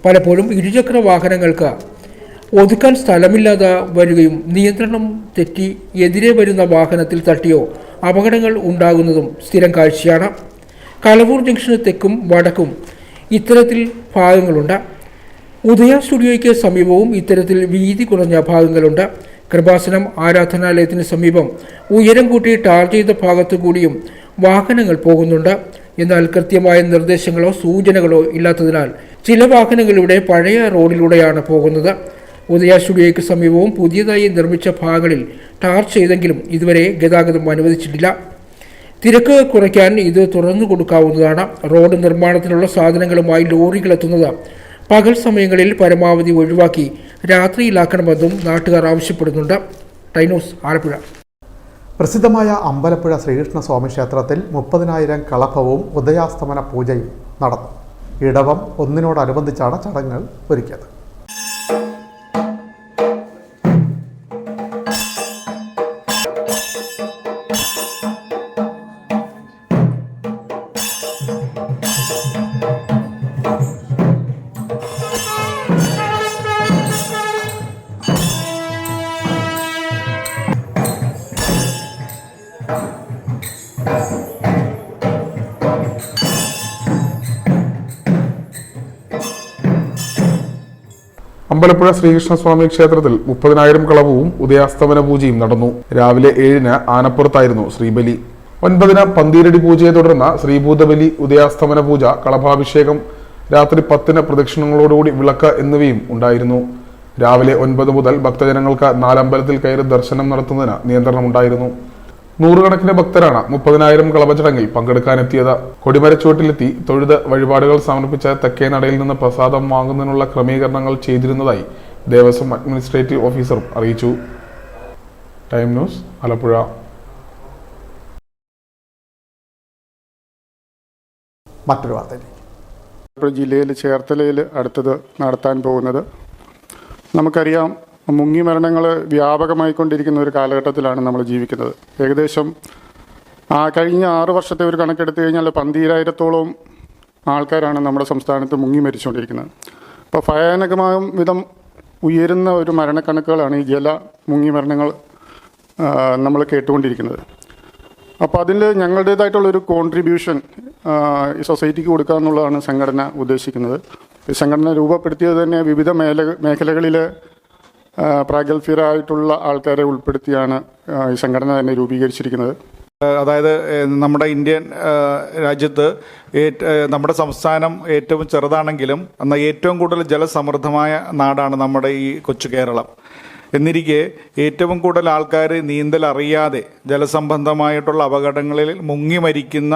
പലപ്പോഴും ഇരുചക്ര വാഹനങ്ങൾക്ക് ഒതുക്കാൻ സ്ഥലമില്ലാതെ വരികയും നിയന്ത്രണം തെറ്റി എതിരെ വരുന്ന വാഹനത്തിൽ തട്ടിയോ അപകടങ്ങൾ ഉണ്ടാകുന്നതും സ്ഥിരം കാഴ്ചയാണ്. കളവൂർ ജംഗ്ഷന് തെക്കും വടക്കും ഇത്തരത്തിൽ ഭാഗങ്ങളുണ്ട്. ഉദയ സ്റ്റുഡിയോയ്ക്ക് സമീപവും ഇത്തരത്തിൽ വീതി കുറഞ്ഞ ഭാഗങ്ങളുണ്ട്. കൃപാസനം ആരാധനാലയത്തിന് സമീപം ഉയരം കൂട്ടി ടാർ ചെയ്ത ഭാഗത്തു കൂടിയും വാഹനങ്ങൾ പോകുന്നുണ്ട്. എന്നാൽ കൃത്യമായ നിർദ്ദേശങ്ങളോ സൂചനകളോ ഇല്ലാത്തതിനാൽ ചില വാഹനങ്ങളിലൂടെ പഴയ റോഡിലൂടെയാണ് പോകുന്നത്. ഉദയ സ്റ്റുഡിയോയ്ക്ക് സമീപവും പുതിയതായി നിർമ്മിച്ച ഭാഗങ്ങളിൽ ടാർ ചെയ്തെങ്കിലും ഇതുവരെ ഗതാഗതം അനുവദിച്ചിട്ടില്ല. തിരക്ക് കുറയ്ക്കാൻ ഇത് തുറന്നു കൊടുക്കാവുന്നതാണ്. റോഡ് നിർമ്മാണത്തിനുള്ള സാധനങ്ങളുമായി ലോറികൾ എത്തുന്നത് പകൽ സമയങ്ങളിൽ പരമാവധി ഒഴിവാക്കി രാത്രിയിലാക്കണമെന്നും നാട്ടുകാർ ആവശ്യപ്പെടുന്നുണ്ട്. ടൈനോസ് ആലപ്പുഴ. പ്രസിദ്ധമായ അമ്പലപ്പുഴ ശ്രീകൃഷ്ണസ്വാമി ക്ഷേത്രത്തിൽ 30,000 കളഭവും ഉദയാസ്തമന പൂജയും നടന്നു. ഇടവം 1-നോടനുബന്ധിച്ചാണ് ചടങ്ങുകൾ ഒരുക്കിയത്. അമ്പലപ്പുഴ ശ്രീകൃഷ്ണസ്വാമി ക്ഷേത്രത്തിൽ 30,000 കളഭവും ഉദയാസ്തമന പൂജയും നടന്നു. രാവിലെ 7-ന് ആനപ്പുറത്തായിരുന്നു ശ്രീബലി. 9-ന് പന്തീരടി പൂജയെ തുടർന്ന് ശ്രീഭൂതബലി, ഉദയാസ്തമന പൂജ, കളഭാഭിഷേകം, രാത്രി 10-ന് പ്രദക്ഷിണങ്ങളോടുകൂടി വിളക്ക് എന്നിവയും ഉണ്ടായിരുന്നു. രാവിലെ 9 മുതൽ ഭക്തജനങ്ങൾക്ക് നാലമ്പലത്തിൽ കയറി ദർശനം നടത്തുന്നതിന് നിയന്ത്രണമുണ്ടായിരുന്നു. 100 കണക്കിന് ഭക്തരാണ് 30,000 കളഭ ചടങ്ങിൽ പങ്കെടുക്കാനെത്തിയത്. കൊടിമരച്ചുവട്ടിലെത്തി തൊഴുത് വഴിപാടുകൾ സമർപ്പിച്ച തെക്കേ നടയിൽ നിന്ന് പ്രസാദം വാങ്ങുന്നതിനുള്ള ക്രമീകരണങ്ങൾ ചെയ്തിരുന്നതായി ദേവസ്വം അഡ്മിനിസ്ട്രേറ്റീവ് ഓഫീസറും അറിയിച്ചു. Time news Alappuzha. മറ്റൊരു വാർത്തയിലേക്ക്. ആലപ്പുഴ ജില്ലയിൽ ചേർത്തലയിൽ അടുത്തത് നടത്താൻ പോകുന്നത്, നമുക്കറിയാം, മുങ്ങി മരണങ്ങൾ വ്യാപകമായിക്കൊണ്ടിരിക്കുന്ന ഒരു കാലഘട്ടത്തിലാണ് നമ്മൾ ജീവിക്കുന്നത്. ഏകദേശം കഴിഞ്ഞ 6 വർഷത്തെ ഒരു കണക്കെടുത്തു കഴിഞ്ഞാൽ 12,000-ഓളം ആൾക്കാരാണ് നമ്മുടെ സംസ്ഥാനത്ത് മുങ്ങി മരിച്ചുകൊണ്ടിരിക്കുന്നത്. അപ്പോൾ ഭയാനകമായ വിധം ഉയരുന്ന ഒരു മരണക്കണക്കുകളാണ് ഈ മുങ്ങി മരണങ്ങൾ നമ്മൾ കേട്ടുകൊണ്ടിരിക്കുന്നത്. അപ്പോൾ അതിൽ ഞങ്ങളുടേതായിട്ടുള്ളൊരു കോൺട്രിബ്യൂഷൻ ഈ സൊസൈറ്റിക്ക് കൊടുക്കുക എന്നുള്ളതാണ് സംഘടന ഉദ്ദേശിക്കുന്നത്. ഈ സംഘടന രൂപപ്പെടുത്തിയത് തന്നെ വിവിധ മേഖലകളിൽ പ്രാഗൽഭ്യരായിട്ടുള്ള ആൾക്കാരെ ഉൾപ്പെടുത്തിയാണ് ഈ സംഘടന തന്നെ രൂപീകരിച്ചിരിക്കുന്നത്. അതായത് നമ്മുടെ ഇന്ത്യൻ രാജ്യത്ത് നമ്മുടെ സംസ്ഥാനം ഏറ്റവും ചെറുതാണെങ്കിലും എന്നാൽ ഏറ്റവും കൂടുതൽ ജലസമൃദ്ധമായ നാടാണ് നമ്മുടെ ഈ കൊച്ചു കേരളം. എന്നിരിക്കെ ഏറ്റവും കൂടുതൽ ആൾക്കാർ നീന്തൽ അറിയാതെ ജലസംബന്ധമായിട്ടുള്ള അപകടങ്ങളിൽ മുങ്ങി മരിക്കുന്ന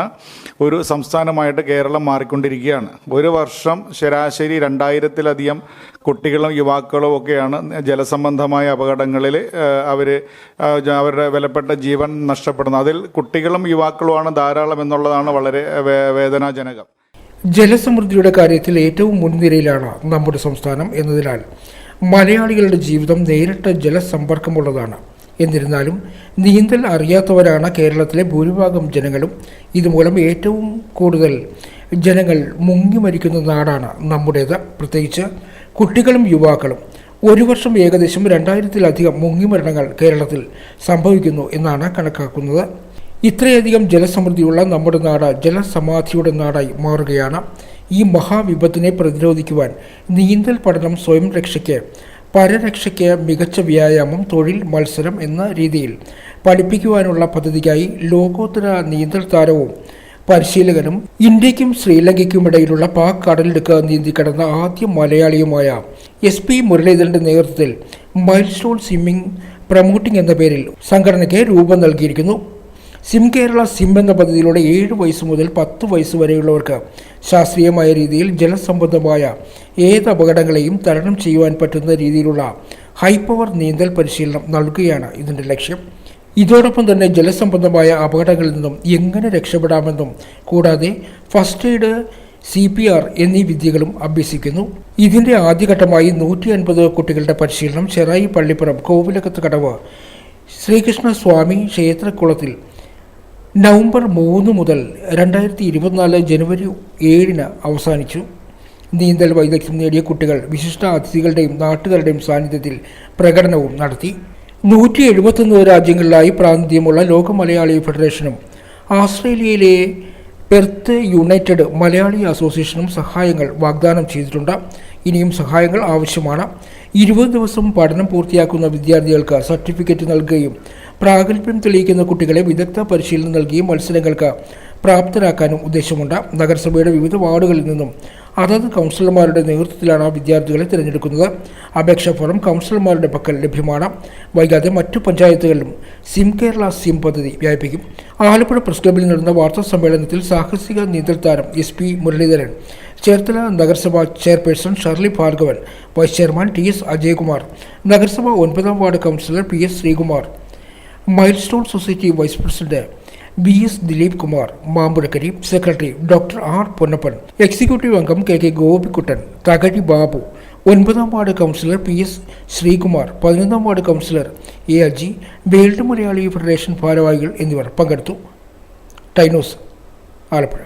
ഒരു സംസ്ഥാനമായിട്ട് കേരളം മാറിക്കൊണ്ടിരിക്കുകയാണ്. ഒരു വർഷം ശരാശരി 2,000-ലധികം കുട്ടികളും യുവാക്കളും ഒക്കെയാണ് ജലസംബന്ധമായ അപകടങ്ങളിൽ അവരുടെ വിലപ്പെട്ട ജീവൻ നഷ്ടപ്പെടുന്നത്. അതിൽ കുട്ടികളും യുവാക്കളുമാണ് ധാരാളം എന്നുള്ളതാണ് വളരെ വേദനാജനകം. ജലസമൃദ്ധിയുടെ കാര്യത്തിൽ ഏറ്റവും മുൻനിരയിലാണ് നമ്മുടെ സംസ്ഥാനം എന്നതിനാൽ മലയാളികളുടെ ജീവിതം നേരിട്ട് ജലസമ്പർക്കമുള്ളതാണ്. എന്നിരുന്നാലും നീന്തൽ അറിയാത്തവരാണ് കേരളത്തിലെ ഭൂരിഭാഗം ജനങ്ങളും. ഇതുമൂലം ഏറ്റവും കൂടുതൽ ജനങ്ങൾ മുങ്ങി മരിക്കുന്ന നാടാണ് നമ്മുടേത്, പ്രത്യേകിച്ച് കുട്ടികളും യുവാക്കളും. ഒരു വർഷം ഏകദേശം 2,000-ലധികം മുങ്ങിമരണങ്ങൾ കേരളത്തിൽ സംഭവിക്കുന്നു എന്നാണ് കണക്കാക്കുന്നത്. ഇത്രയധികം ജലസമൃദ്ധിയുള്ള നമ്മുടെ നാട് ജലസമാധിയുടെ നാടായി മാറുകയാണ്. ഈ മഹാവിപത്തിനെ പ്രതിരോധിക്കുവാൻ നീന്തൽ പഠനം, സ്വയം രക്ഷയ്ക്ക്, പരരക്ഷയ്ക്ക് മികച്ച വ്യായാമം, തൊഴിൽ, മത്സരം എന്ന രീതിയിൽ പഠിപ്പിക്കുവാനുള്ള പദ്ധതിക്കായി ലോകോത്തര നീന്തൽ താരവും പരിശീലകനും ഇന്ത്യക്കും ശ്രീലങ്കയ്ക്കും ഇടയിലുള്ള പാക് കടലിടുക്ക് നീന്തിക്കടന്ന ആദ്യ മലയാളിയുമായ SP മുരളീധരന്റെ നേതൃത്വത്തിൽ മൈൽ സ്റ്റോൺ സ്വിമ്മിംഗ് പ്രൊമോട്ടിംഗ് എന്ന പേരിൽ സംഘടനയ്ക്ക് രൂപം നൽകിയിരിക്കുന്നു. സിം കേരള സിം എന്ന പദ്ധതിയിലൂടെ 7 വയസ്സ് മുതൽ 10 വയസ്സ് വരെയുള്ളവർക്ക് ശാസ്ത്രീയമായ രീതിയിൽ ജലസംബന്ധമായ ഏത് അപകടങ്ങളെയും തരണം ചെയ്യുവാൻ പറ്റുന്ന രീതിയിലുള്ള ഹൈപവർ നീന്തൽ പരിശീലനം നൽകുകയാണ് ഇതിൻ്റെ ലക്ഷ്യം. ഇതോടൊപ്പം തന്നെ ജലസംബന്ധമായ അപകടങ്ങളിൽ നിന്നും എങ്ങനെ രക്ഷപ്പെടാമെന്നും കൂടാതെ ഫസ്റ്റ് എയ്ഡ്, CPR എന്നീ വിദ്യകളും അഭ്യസിക്കുന്നു. ഇതിൻ്റെ ആദ്യഘട്ടമായി 150 കുട്ടികളുടെ പരിശീലനം ചെറായി പള്ളിപ്പുറം കോവിലകത്ത് കടവ് ശ്രീകൃഷ്ണ സ്വാമി ക്ഷേത്രക്കുളത്തിൽ നവംബർ 3 മുതൽ 2024 ജനുവരി 7 അവസാനിച്ചു. നീന്തൽ വൈദഗ്ധ്യം നേടിയ കുട്ടികൾ വിശിഷ്ട അതിഥികളുടെയും നാട്ടുകാരുടെയും സാന്നിധ്യത്തിൽ പ്രകടനവും നടത്തി. 171 രാജ്യങ്ങളിലായി പ്രാതിനിധ്യമുള്ള ലോക മലയാളി ഫെഡറേഷനും ഓസ്ട്രേലിയയിലെ പെർത്ത് യുണൈറ്റഡ് മലയാളി അസോസിയേഷനും സഹായങ്ങൾ വാഗ്ദാനം ചെയ്തിട്ടുണ്ട്. ഇനിയും സഹായങ്ങൾ ആവശ്യമാണ്. 20 ദിവസം പഠനം പൂർത്തിയാക്കുന്ന വിദ്യാർത്ഥികൾക്ക് സർട്ടിഫിക്കറ്റ് നൽകുകയും പ്രാഗൽഭ്യം തെളിയിക്കുന്ന കുട്ടികളെ വിദഗ്ധ പരിശീലനം നൽകി മത്സരങ്ങൾക്ക് പ്രാപ്തരാക്കാനും ഉദ്ദേശമുണ്ട്. നഗരസഭയുടെ വിവിധ വാർഡുകളിൽ നിന്നും അതത് കൗൺസിലർമാരുടെ നേതൃത്വത്തിലാണ് വിദ്യാർത്ഥികളെ തിരഞ്ഞെടുക്കുന്നത്. അപേക്ഷാ ഫോറം കൗൺസിലർമാരുടെ പക്കൽ ലഭ്യമാണ്. വൈകാതെ മറ്റു പഞ്ചായത്തുകളിലും സിം കേരള സിം പദ്ധതി വ്യാപിപ്പിക്കും. ആലപ്പുഴ പ്രസ് ക്ലബ്ബിൽ നടന്ന വാർത്താ സമ്മേളനത്തിൽ സാഹസിക നീന്തൽ താരം SP മുരളീധരൻ, ചേർത്തല നഗരസഭ chairperson Shirley Bhargavan, vice chairman TS Ajayakumar, നഗരസഭ 9ാം ward councillor PS Sreekumar, milestone society vice president BS Dileep Kumar, Mampuzhakkari secretary doctor R Ponnappan, executive അംഗം KK ഗോപിക്കുട്ടൻ, തകഴി ബാബു, 9ാം വാർഡ് കൗൺസിലർ PS ശ്രീകുമാർ, 11ാം ward councillor ALG, world Malayali federation ഭാരവാഹികൾ എന്നിവർ പങ്കെടുത്തു. ടൈനോസ്, ആലപ്പുഴ.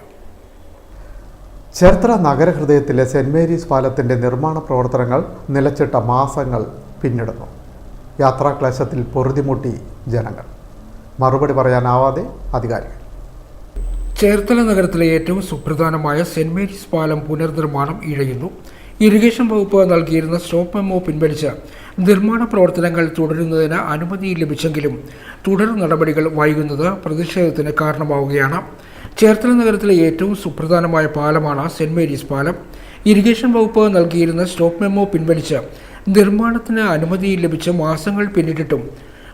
ചേർത്തല നഗരഹൃദയത്തിലെ സെൻറ് മേരീസ് പാലത്തിൻ്റെ നിർമ്മാണ പ്രവർത്തനങ്ങൾ നിലച്ചിട്ട മാസങ്ങൾ പിന്നിടുന്നു. യാത്രാക്ലേശത്തിൽ പൊറുതിമുട്ടി ജനങ്ങൾ. മറുപടി പറയാനാവാതെ അധികാരികൾ. ചേർത്തല നഗരത്തിലെ ഏറ്റവും സുപ്രധാനമായ സെൻറ് മേരീസ് പാലം പുനർനിർമ്മാണം ഇഴയുന്നു. ഇറിഗേഷൻ വകുപ്പ് നൽകിയിരുന്ന സ്റ്റോപ്പ് മെമ്മോ പിൻവലിച്ച് നിർമ്മാണ പ്രവർത്തനങ്ങൾ തുടരുന്നതിന് അനുമതി ലഭിച്ചെങ്കിലും തുടർ നടപടികൾ വൈകുന്നത് പ്രതിഷേധത്തിന് കാരണമാവുകയാണ്. ചേർത്തല നഗരത്തിലെ ഏറ്റവും സുപ്രധാനമായ പാലമാണ് സെൻറ് മേരീസ് പാലം. ഇറിഗേഷൻ വകുപ്പ് നൽകിയിരുന്ന സ്റ്റോപ്പ് മെമ്മോ പിൻവലിച്ച് നിർമ്മാണത്തിന് അനുമതി ലഭിച്ച മാസങ്ങൾ പിന്നിട്ടിട്ടും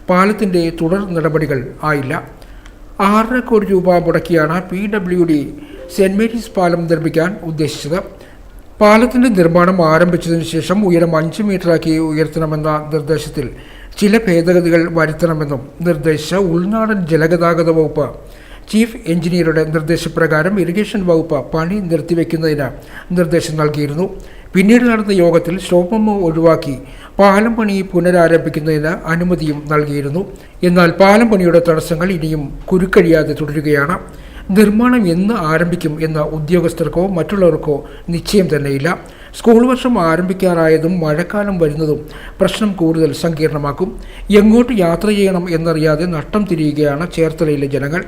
പാലത്തിൻ്റെ തുടർ നടപടികൾ ആയില്ല. 6.5 കോടി രൂപ മുടക്കിയാണ് PWD സെൻറ് മേരീസ് പാലം നിർമ്മിക്കാൻ ഉദ്ദേശിച്ചത്. പാലത്തിൻ്റെ നിർമ്മാണം ആരംഭിച്ചതിന് ശേഷം ഉയരം 5 മീറ്ററാക്കി ഉയർത്തണമെന്ന നിർദ്ദേശത്തിൽ ചില ഭേദഗതികൾ വരുത്തണമെന്നും നിർദ്ദേശിച്ച ഉൾനാടൻ ജലഗതാഗത വകുപ്പ് ചീഫ് എഞ്ചിനീയറുടെ നിർദ്ദേശപ്രകാരം ഇറിഗേഷൻ വകുപ്പ് പണി നിർത്തിവെക്കുന്നതിന് നിർദ്ദേശം നൽകിയിരുന്നു. പിന്നീട് നടന്ന യോഗത്തിൽ സ്റ്റോപ്പ് മെമ്മോ ഒഴിവാക്കി പാലം പണി പുനരാരംഭിക്കുന്നതിന് അനുമതിയും നൽകിയിരുന്നു. എന്നാൽ പാലം പണിയുടെ തടസ്സങ്ങൾ ഇനിയും കുരുക്കഴിയാതെ തുടരുകയാണ്. നിർമ്മാണം എന്ന് ആരംഭിക്കും എന്ന ഉദ്യോഗസ്ഥർക്കോ മറ്റുള്ളവർക്കോ നിശ്ചയം തന്നെയില്ല. സ്കൂൾ വർഷം ആരംഭിക്കാറായതും മഴക്കാലം വരുന്നതും പ്രശ്നം കൂടുതൽ സങ്കീർണമാക്കും. എങ്ങോട്ട് യാത്ര ചെയ്യണം എന്നറിയാതെ നട്ടം തിരിയുകയാണ് ചേർത്തലയിലെ ജനങ്ങൾ.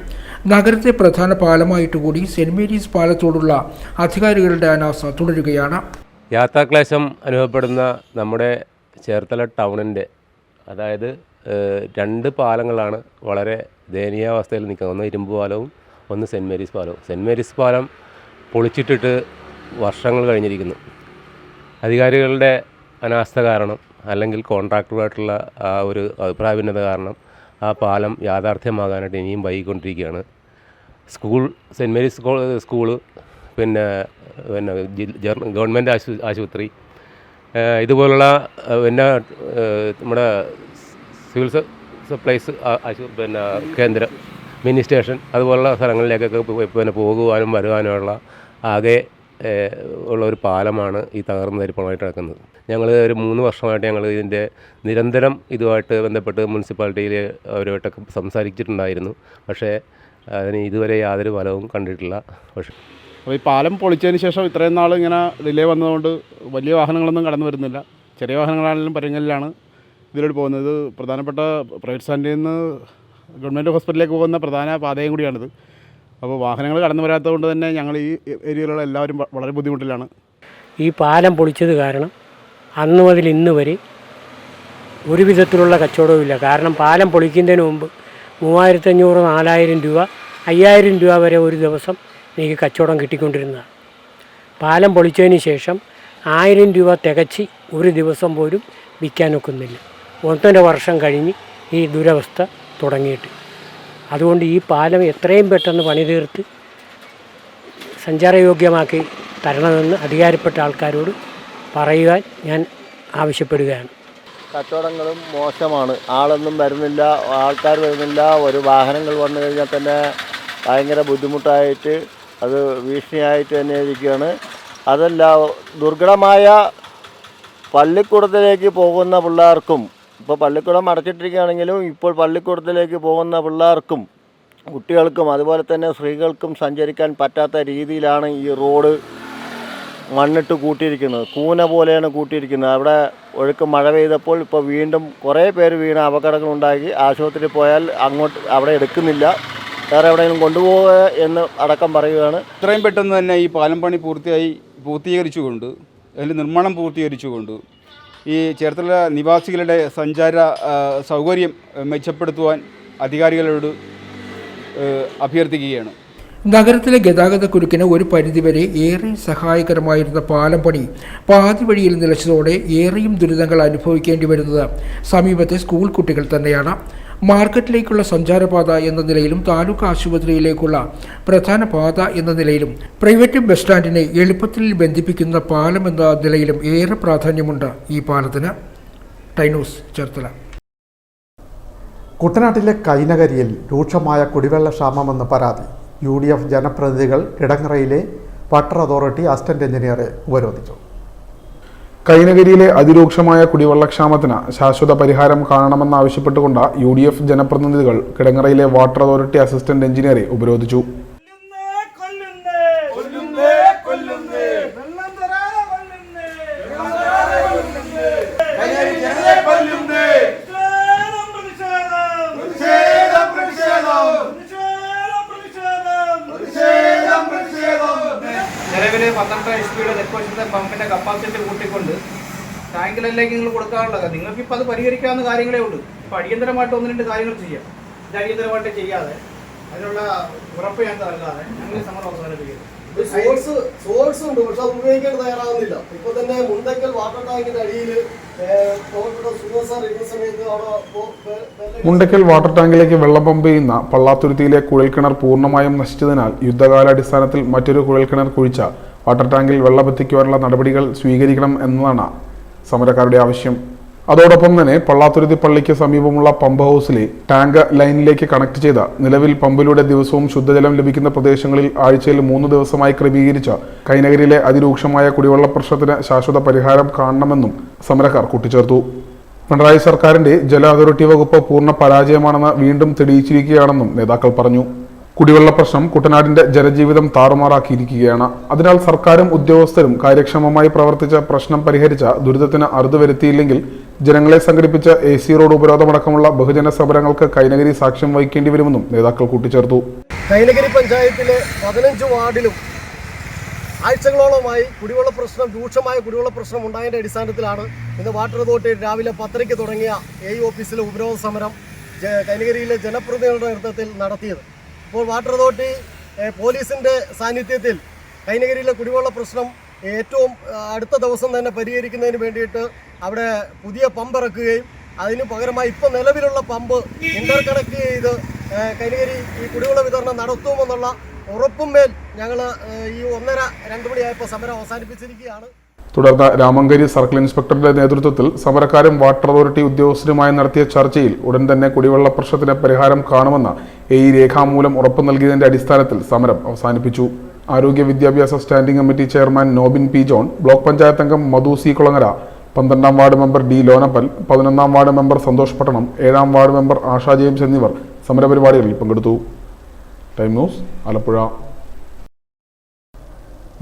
നഗരത്തെ പ്രധാന പാലമായിട്ടുകൂടി സെൻറ് മേരീസ് പാലത്തോടുള്ള അധികാരികളുടെ അനാസ തുടരുകയാണ്. യാത്രാക്ലേശം അനുഭവപ്പെടുന്ന നമ്മുടെ ചേർത്തല ടൗണിൻ്റെ അതായത് 2 പാലങ്ങളാണ് വളരെ ദയനീയാവസ്ഥയിൽ നിൽക്കുന്നത്. ഒന്ന് ഇരുമ്പ് പാലവും ഒന്ന് സെൻറ് മേരീസ് പാലവും. സെൻറ് മേരീസ് പാലം പൊളിച്ചിട്ടിട്ട് വർഷങ്ങൾ കഴിഞ്ഞിരിക്കുന്നു. അധികാരികളുടെ അനാസ്ഥ കാരണം അല്ലെങ്കിൽ കോൺട്രാക്ടറുമായിട്ടുള്ള ആ ഒരു അഭിപ്രായ ഭിന്നത കാരണം ആ പാലം യാഥാർത്ഥ്യമാകാനായിട്ട് ഇനിയും വൈകിക്കൊണ്ടിരിക്കുകയാണ്. സെൻറ് മേരീസ് സ്കൂള് പിന്നെ ഗവൺമെൻറ് ആശുപത്രി ഇതുപോലുള്ള പിന്നെ നമ്മുടെ സിവിൽ സപ്ലൈസ് പിന്നെ കേന്ദ്രം, മിനി സ്റ്റേഷൻ അതുപോലുള്ള സ്ഥലങ്ങളിലേക്കൊക്കെ പിന്നെ പോകുവാനും വരുവാനുമുള്ള ആകെ ഉള്ള ഒരു പാലമാണ് ഈ തകർന്ന തരിപ്പണമായിട്ട് കിടക്കുന്നത്. ഞങ്ങൾ ഒരു 3 വർഷമായിട്ട് ഞങ്ങൾ ഇതിൻ്റെ നിരന്തരം ഇതുമായിട്ട് ബന്ധപ്പെട്ട് മുനിസിപ്പാലിറ്റിയിൽ അവരുമായിട്ടൊക്കെ സംസാരിച്ചിട്ടുണ്ടായിരുന്നു. പക്ഷേ അതിന് ഇതുവരെ യാതൊരു ഫലവും കണ്ടിട്ടില്ല. പക്ഷേ അപ്പോൾ ഈ പാലം പൊളിച്ചതിന് ശേഷം ഇത്രയും നാൾ ഇങ്ങനെ ഡിലേ വന്നതുകൊണ്ട് വലിയ വാഹനങ്ങളൊന്നും കടന്നു വരുന്നില്ല. ചെറിയ വാഹനങ്ങളാണെങ്കിലും പരങ്ങലിലാണ് ഇതിലൂടെ പോകുന്നത്. പ്രധാനപ്പെട്ട പ്രൈവറ്റ് സ്റ്റാൻഡിൽ നിന്ന് ഗവൺമെൻറ് ഹോസ്പിറ്റലിലേക്ക് പോകുന്ന പ്രധാന പാതയും കൂടിയാണിത്. അപ്പോൾ വാഹനങ്ങൾ കടന്നു വരാത്തത് കൊണ്ട് തന്നെ ഞങ്ങൾ ഈ ഏരിയയിലുള്ള എല്ലാവരും വളരെ ബുദ്ധിമുട്ടിലാണ്. ഈ പാലം പൊളിച്ചത് കാരണം അന്ന് മുതൽ ഇന്ന് വരെ ഒരു വിധത്തിലുള്ള കച്ചവടവും ഇല്ല. കാരണം പാലം പൊളിക്കുന്നതിന് മുമ്പ് 3500, 4000 രൂപ, 5000 രൂപ വരെ ഒരു ദിവസം എനിക്ക് കച്ചവടം കിട്ടിക്കൊണ്ടിരുന്നതാണ്. പാലം പൊളിച്ചതിന് ശേഷം 1000 രൂപ തികച്ച് ഒരു ദിവസം പോലും വിൽക്കാനൊക്കുന്നില്ല. 1.5 വർഷം കഴിഞ്ഞ് ഈ ദുരവസ്ഥ തുടങ്ങിയിട്ട്. അതുകൊണ്ട് ഈ പാലം എത്രയും പെട്ടെന്ന് പണി തീർത്ത് സഞ്ചാരയോഗ്യമാക്കി തരണമെന്ന് അധികാരപ്പെട്ട ആൾക്കാരോട് പറയുവാൻ ഞാൻ ആവശ്യപ്പെടുകയാണ്. കച്ചവടങ്ങളും മോശമാണ്. ആളൊന്നും വരുന്നില്ല, ആൾക്കാർ വരുന്നില്ല. ഒരു വാഹനങ്ങൾ വന്നു കഴിഞ്ഞാൽ തന്നെ ഭയങ്കര ബുദ്ധിമുട്ടായിട്ട് അത് ഭീഷണിയായിട്ട് തന്നെ ഇരിക്കുകയാണ്. അതല്ല, ദുർഘടമായ പള്ളിക്കൂടത്തിലേക്ക് പോകുന്ന പിള്ളേർക്കും, ഇപ്പോൾ പള്ളിക്കൂടം അടച്ചിട്ടിരിക്കുകയാണെങ്കിലും ഇപ്പോൾ പള്ളിക്കൂടത്തിലേക്ക് പോകുന്ന പിള്ളേർക്കും കുട്ടികൾക്കും അതുപോലെ തന്നെ സ്ത്രീകൾക്കും സഞ്ചരിക്കാൻ പറ്റാത്ത രീതിയിലാണ് ഈ റോഡ് മണ്ണിട്ട് കൂട്ടിയിരിക്കുന്നത്. കൂന പോലെയാണ് കൂട്ടിയിരിക്കുന്നത്. അവിടെ ഒഴുക്ക് മഴ പെയ്തപ്പോൾ ഇപ്പോൾ വീണ്ടും കുറേ പേര് വീണ് അപകടങ്ങളുണ്ടാക്കി. ആശുപത്രിയിൽ പോയാൽ അവിടെ എടുക്കുന്നില്ല, വേറെ എവിടെയെങ്കിലും കൊണ്ടുപോവുക എന്ന് അടക്കം പറയുകയാണ്. ഇത്രയും പെട്ടെന്ന് തന്നെ ഈ പാലം പണി പൂർത്തീകരിച്ചുകൊണ്ട് അതിൻ്റെ നിർമ്മാണം പൂർത്തീകരിച്ചുകൊണ്ട് ഈ ചേർത്തല നിവാസികളുടെ സഞ്ചാര സൗകര്യം മെച്ചപ്പെടുത്തുവാൻ അധികാരികളോട് അഭ്യർത്ഥിക്കുകയാണ്. നഗരത്തിലെ ഗതാഗതക്കുരുക്കിന് ഒരു പരിധിവരെ ഏറെ സഹായകരമായിരുന്ന പാലം പണി പാതി വഴിയിൽ നിലച്ചതോടെ ഏറെയും ദുരിതങ്ങൾ അനുഭവിക്കേണ്ടി വരുന്നത് സമീപത്തെ സ്കൂൾ കുട്ടികൾ തന്നെയാണ്. മാർക്കറ്റിലേക്കുള്ള സഞ്ചാരപാത എന്ന നിലയിലും താലൂക്ക് ആശുപത്രിയിലേക്കുള്ള പ്രധാന പാത എന്ന നിലയിലും പ്രൈവറ്റ് ബസ് സ്റ്റാൻഡിനെ എളുപ്പത്തിൽ ബന്ധിപ്പിക്കുന്ന പാലം എന്ന നിലയിലും ഏറെ പ്രാധാന്യമുണ്ട് ഈ പാലത്തിന്. ടൈനൂസ് ചേർത്തല. കുട്ടനാട്ടിലെ കൈനകരിയിൽ രൂക്ഷമായ കുടിവെള്ളക്ഷാമമെന്ന് പരാതി. UDF ജനപ്രതിനിധികൾ കിടങ്ങറയിലെ വാട്ടർ അതോറിറ്റി അസിസ്റ്റന്റ് എഞ്ചിനീയറെ ഉപരോധിച്ചു. കൈനകരിയിലെ അതിരൂക്ഷമായ കുടിവെള്ളക്ഷാമത്തിന് ശാശ്വത പരിഹാരം കാണണമെന്നാവശ്യപ്പെട്ടുകൊണ്ട് UDF ജനപ്രതിനിധികൾ കിടങ്ങറയിലെ വാട്ടർ അതോറിറ്റി അസിസ്റ്റന്റ് എഞ്ചിനീയറെ ഉപരോധിച്ചു. നിലവിലെ 12 HP നെറ്റ്വർക്കിന്റെ പമ്പിന്റെ കപ്പാസിറ്റി കൂട്ടിക്കൊണ്ട് ടാങ്കിലേക്ക് നിങ്ങൾ കൊടുക്കാറുള്ളത്. നിങ്ങൾക്കിപ്പോൾ അത് പരിഹരിക്കാവുന്ന കാര്യങ്ങളേ ഉള്ളൂ. ഇപ്പോൾ അടിയന്തരമായിട്ട് 1-2 കാര്യങ്ങൾ ചെയ്യാം. ഇത് അടിയന്തരമായിട്ട് ചെയ്യാതെ അതിനുള്ള ഉറപ്പ് ഞാൻ നൽകാതെ ഞങ്ങൾ സമരം അവസാനിപ്പിക്കുന്നു. സോഴ്സ് ഉണ്ട്, പക്ഷെ അത് ഉപയോഗിക്കാൻ തയ്യാറാവുന്നില്ല. ഇപ്പൊ തന്നെ മുണ്ടക്കൽ വാട്ടർ ടാങ്കിന്റെ അടിയിൽ മുണ്ടക്കൽ വാട്ടർ ടാങ്കിലേക്ക് വെള്ളം പമ്പ് ചെയ്യുന്ന പള്ളാത്തുരുത്തിയിലെ കുഴൽക്കിണർ പൂർണ്ണമായും നശിച്ചതിനാൽ യുദ്ധകാലാടിസ്ഥാനത്തിൽ മറ്റൊരു കുഴൽക്കിണർ കുഴിച്ച വാട്ടർ ടാങ്കിൽ വെള്ളമെത്തിക്കുവാനുള്ള നടപടികൾ സ്വീകരിക്കണം എന്നതാണ് സമരക്കാരുടെ ആവശ്യം. അതോടൊപ്പം തന്നെ പള്ളാത്തുരുത്തി പള്ളിക്ക് സമീപമുള്ള പമ്പ് ഹൗസിലെ ടാങ്ക് ലൈനിലേക്ക് കണക്ട് ചെയ്ത നിലവിൽ പമ്പിലൂടെ ദിവസവും ശുദ്ധജലം ലഭിക്കുന്ന പ്രദേശങ്ങളിൽ ആഴ്ചയിൽ 3 ദിവസമായി ക്രമീകരിച്ച കൈനകരിയിലെ അതിരൂക്ഷമായ കുടിവെള്ള പ്രശ്നത്തിന് ശാശ്വത പരിഹാരം കാണണമെന്നും സമരക്കാർ കൂട്ടിച്ചേർത്തു. പിണറായി സർക്കാരിന്റെ ജല അതോറിറ്റി വകുപ്പ് പൂർണ്ണ പരാജയമാണെന്ന് വീണ്ടും തെളിയിച്ചിരിക്കുകയാണെന്നും നേതാക്കൾ പറഞ്ഞു. കുടിവെള്ള പ്രശ്നം കുട്ടനാടിന്റെ ജനജീവിതം താറുമാറാക്കിയിരിക്കുകയാണ്. അതിനാൽ സർക്കാരും ഉദ്യോഗസ്ഥരും കാര്യക്ഷമമായി പ്രവർത്തിച്ച പ്രശ്നം പരിഹരിച്ച ദുരിതത്തിന് അറുതി വരുത്തിയില്ലെങ്കിൽ ജനങ്ങളെ സംഘടിപ്പിച്ച AC റോഡ് ഉപരോധമടക്കമുള്ള ബഹുജന സമരങ്ങൾക്ക് കൈനകരി സാക്ഷ്യം വഹിക്കേണ്ടി വരുമെന്നും നേതാക്കൾ കൂട്ടിച്ചേർത്തു. കൈനകരി പഞ്ചായത്തിലെ 15 വാർഡിലും ആഴ്ചകളോളമായി രൂക്ഷമായ കുടിവെള്ള പ്രശ്നം ഉണ്ടായതിന്റെ അടിസ്ഥാനത്തിലാണ് ഇന്ന് വാട്ടർ അതോറിറ്റി രാവിലെ 10:30 തുടങ്ങിയ AE ഓഫീസിലെ ഉപരോധ സമരം കൈനകരിയിലെ ജനപ്രതിനിധികളുടെ നേതൃത്വത്തിൽ നടത്തിയത്. ഇപ്പോൾ വാട്ടർ അതോറിറ്റി പോലീസിന്റെ സാന്നിധ്യത്തിൽ കൈനകരിയിലെ കുടിവെള്ള പ്രശ്നം ഏറ്റവും അടുത്ത ദിവസം തന്നെ പരിഹരിക്കുന്നതിന് വേണ്ടിയിട്ട് അവിടെ പുതിയ പമ്പ് ഇറക്കുകയും അതിന് പകരമായി ഇപ്പോൾ നിലവിലുള്ള പമ്പ് ഇന്റർ കണക്ട് ചെയ്ത് കൈനകരി ഈ കുടിവെള്ള വിതരണം നടത്തുമെന്നുള്ള ഉറപ്പുമേൽ ഞങ്ങൾ ഈ 1:30-2 മണിയായപ്പോൾ സമരം അവസാനിപ്പിച്ചിരിക്കുകയാണ്. തുടർന്ന് രാമങ്കരി സർക്കിൾ ഇൻസ്പെക്ടറുടെ നേതൃത്വത്തിൽ സമരക്കാരും വാട്ടർ അതോറിറ്റി ഉദ്യോഗസ്ഥരുമായി നടത്തിയ ചർച്ചയിൽ ഉടൻ തന്നെ കുടിവെള്ള പ്രശ്നത്തിന് പരിഹാരം കാണുമെന്ന് AE രേഖാമൂലം ഉറപ്പു നൽകിയതിന്റെ അടിസ്ഥാനത്തിൽ സമരം അവസാനിപ്പിച്ചു. ആരോഗ്യ വിദ്യാഭ്യാസ standing committee chairman Nobin P. John, block panchayat അംഗം മധു C. കുളങ്ങര, 12ാം വാർഡ് മെമ്പർ D. ലോനപ്പൽ, 11ാം വാർഡ് മെമ്പർ സന്തോഷ് പട്ടണം, 7ാം വാർഡ് മെമ്പർ ആശാ ജെയിംസ് എന്നിവർ സമരപരിപാടികളിൽ പങ്കെടുത്തു. Time news, Alappuzha.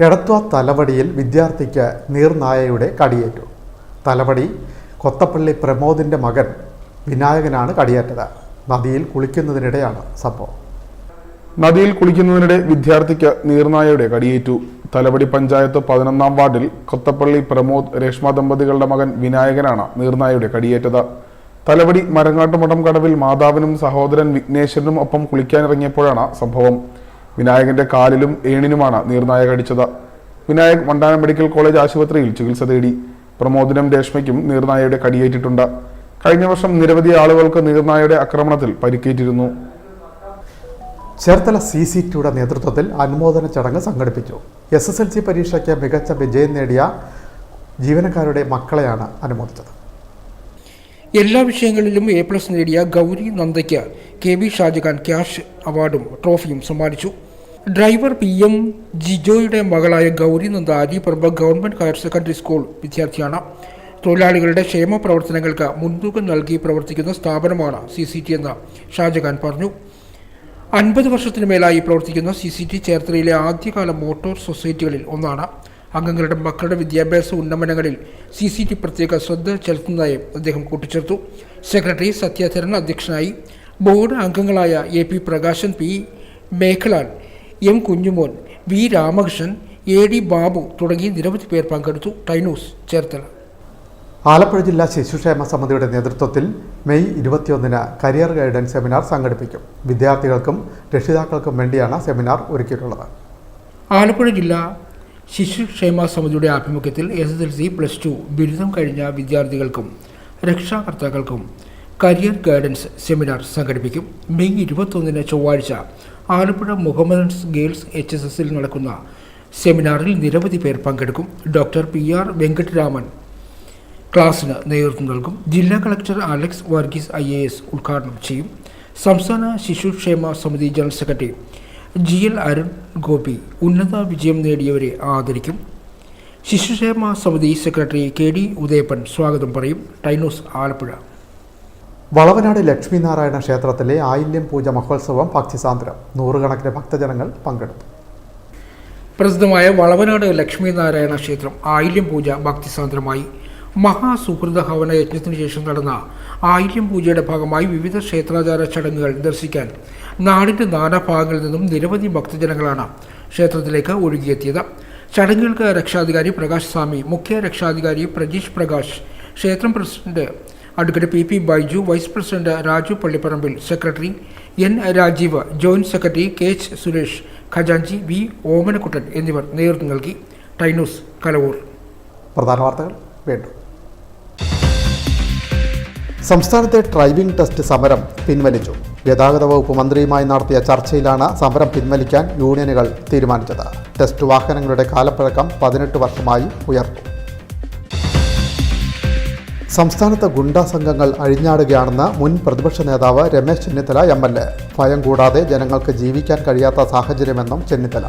എടത്വ തലവടിയിൽ വിദ്യാർത്ഥിക്ക് നീർനായയുടെ കടിയേറ്റു. തലവടി കൊത്തപ്പള്ളി പ്രമോദിന്റെ മകൻ വിനായകനാണ് കടിയേറ്റത്. നദിയിൽ കുളിക്കുന്നതിനിടെയാണ് സംഭവം. നദിയിൽ കുളിക്കുന്നതിനിടെ വിദ്യാർത്ഥിക്ക് നീർനായയുടെ കടിയേറ്റു. തലവടി പഞ്ചായത്ത് 11ാം വാർഡിൽ കൊത്തപ്പള്ളി പ്രമോദ് രേഷ്മ ദമ്പതികളുടെ മകൻ വിനായകനാണ് നീർനായയുടെ കടിയേറ്റത്. തലവടി മരങ്ങാട്ടുമഠം കടവിൽ മാതാവിനും സഹോദരൻ വിഘ്നേശ്വരനും ഒപ്പം കുളിക്കാനിറങ്ങിയപ്പോഴാണ് സംഭവം. വിനായകന്റെ കാലിലും ഏണിനുമാണ് നീർനായ കടിച്ചത്. വിനായക് വണ്ടാനം മെഡിക്കൽ കോളേജ് ആശുപത്രിയിൽ ചികിത്സ തേടി. പ്രമോദിനും രേഷ്മയ്ക്കും നീർനായയുടെ കടിയേറ്റിട്ടുണ്ട്. കഴിഞ്ഞ വർഷം നിരവധി ആളുകൾക്ക് നീർനായയുടെ ആക്രമണത്തിൽ പരിക്കേറ്റിരുന്നു. ചേർത്തല CCTയുടെ നേതൃത്വത്തിൽ അനുമോദന ചടങ്ങ് സംഘടിപ്പിച്ചു. SSLC പരീക്ഷയ്ക്ക് മികച്ച വിജയം നേടിയ ജീവനക്കാരുടെ മക്കളെയാണ് അനുമോദിച്ചത്. എല്ലാ വിഷയങ്ങളിലും A+ നേടിയ ഗൗരി നന്ദയ്ക്ക് KB ഷാജഹാൻ ക്യാഷ് അവാർഡും ട്രോഫിയും സമ്മാനിച്ചു. ഡ്രൈവർ PM ജിജോയുടെ മകളായ Gauri Nanda Aripparamba government higher secondary school വിദ്യാർത്ഥിയാണ്. തൊഴിലാളികളുടെ ക്ഷേമ പ്രവർത്തനങ്ങൾക്ക് മുൻതൂക്കം നൽകി പ്രവർത്തിക്കുന്ന സ്ഥാപനമാണ് CCT എന്ന് ഷാജഹാൻ പറഞ്ഞു. 50 വർഷത്തിനു മേലായി പ്രവർത്തിക്കുന്ന CCT ചേർത്തലയിലെ ആദ്യകാല മോട്ടോർ സൊസൈറ്റികളിൽ ഒന്നാണ്. അംഗങ്ങളുടെ മക്കളുടെ വിദ്യാഭ്യാസ ഉന്നമനങ്ങളിൽ CCT പ്രത്യേക ശ്രദ്ധ ചെലുത്തുന്നതായി അദ്ദേഹം കൂട്ടിച്ചേർത്തു. സെക്രട്ടറി സത്യധരൻ അധ്യക്ഷനായി. ബോർഡ് അംഗങ്ങളായ AP Prakashan, P മേഖലാൻ, M Kunjumon, V Ramakrishnan, AD Babu തുടങ്ങി നിരവധി പേർ പങ്കെടുത്തു. ടൈനൂസ് ചേർത്തല. ആലപ്പുഴ ജില്ലാ ശിശുക്ഷേമ സമിതിയുടെ നേതൃത്വത്തിൽ മെയ് 21-ന് കരിയർ ഗൈഡൻസ് സെമിനാർ സംഘടിപ്പിക്കും. വിദ്യാർത്ഥികൾക്കും രക്ഷിതാക്കൾക്കും വേണ്ടിയാണ് സെമിനാർ ഒരുക്കിയിട്ടുള്ളത്. ആലപ്പുഴ ജില്ലാ ശിശുക്ഷേമ സമിതിയുടെ ആഭിമുഖ്യത്തിൽ SSLC +2 ബിരുദം കഴിഞ്ഞ വിദ്യാർത്ഥികൾക്കും രക്ഷാകർത്താക്കൾക്കും കരിയർ ഗൈഡൻസ് സെമിനാർ സംഘടിപ്പിക്കും. മെയ് 21-ന് ചൊവ്വാഴ്ച ആലപ്പുഴ മുഹമ്മദൻസ് ഗേൾസ് HSSൽ നടക്കുന്ന സെമിനാറിൽ നിരവധി പേർ പങ്കെടുക്കും. ഡോക്ടർ PR വെങ്കട്ടരാമൻ ക്ലാസിന് നേതൃത്വം നൽകും. ജില്ലാ കളക്ടർ അലക്സ് വർഗീസ് IAS ഉദ്ഘാടനം ചെയ്യും. സംസ്ഥാന ശിശുക്ഷേമ സമിതി general secretary GL Arun Gopi ഉന്നത വിജയം നേടിയവരെ ആദരിക്കും. ശിശുക്ഷേമ സമിതി സെക്രട്ടറി KD ഉദയപ്പൻ സ്വാഗതം പറയും. ടൈനൂസ് ആലപ്പുഴ. വളവനാട് ലക്ഷ്മീനാരായണ ക്ഷേത്രത്തിലെ ആയില്യം പൂജ മഹോത്സവം ഭക്തിസാന്ദ്രം. നൂറുകണക്കിന് ഭക്തജനങ്ങൾ പങ്കെടുത്തു. പ്രസിദ്ധമായ വളവനാട് ലക്ഷ്മീനാരായണ ക്ഷേത്രം ആയില്യം പൂജ ഭക്തിസാന്ദ്രമായി. മഹാസുഹൃത ഹവന യജ്ഞത്തിനു ശേഷം നടന്ന ആയില്യം പൂജയുടെ ഭാഗമായി വിവിധ ക്ഷേത്രാചാര ചടങ്ങുകൾ ദർശിക്കാൻ നാടിൻ്റെ നാനാഭാഗങ്ങളിൽ നിന്നും നിരവധി ഭക്തജനങ്ങളാണ് ക്ഷേത്രത്തിലേക്ക് ഒഴുകിയെത്തിയത്. ചടങ്ങുകൾക്ക് രക്ഷാധികാരി പ്രകാശ് സ്വാമി, മുഖ്യ രക്ഷാധികാരി പ്രജീഷ് പ്രകാശ്, ക്ഷേത്രം president advocate PP Baiju, vice president Raju Pallipparambil, secretary N Rajeev, joint secretary KH Suresh, ഖജാൻജി V ഓമനക്കുട്ടൻ എന്നിവർ നേതൃത്വം നൽകി. ടൈനൂസ് കലവൂർ. പ്രധാന വാർത്തകൾ വീണ്ടും. സംസ്ഥാനത്തെ ഡ്രൈവിംഗ് ടെസ്റ്റ് സമരം പിൻവലിച്ചു. ഗതാഗത വകുപ്പ് മന്ത്രിയുമായി നടത്തിയ ചർച്ചയിലാണ് സമരം പിൻവലിക്കാൻ യൂണിയനുകൾ തീരുമാനിച്ചത്. ടെസ്റ്റ് വാഹനങ്ങളുടെ കാലപ്പഴക്കം 18 വർഷമായി ഉയർന്നു. സംസ്ഥാനത്ത് ഗുണ്ടാ സംഘങ്ങൾ അഴിഞ്ഞാടുകയാണെന്ന് മുൻ പ്രതിപക്ഷ നേതാവ് രമേശ് ചെന്നിത്തല MLA. ഭയം കൂടാതെ ജനങ്ങൾക്ക് ജീവിക്കാൻ കഴിയാത്ത സാഹചര്യമെന്നും ചെന്നിത്തല.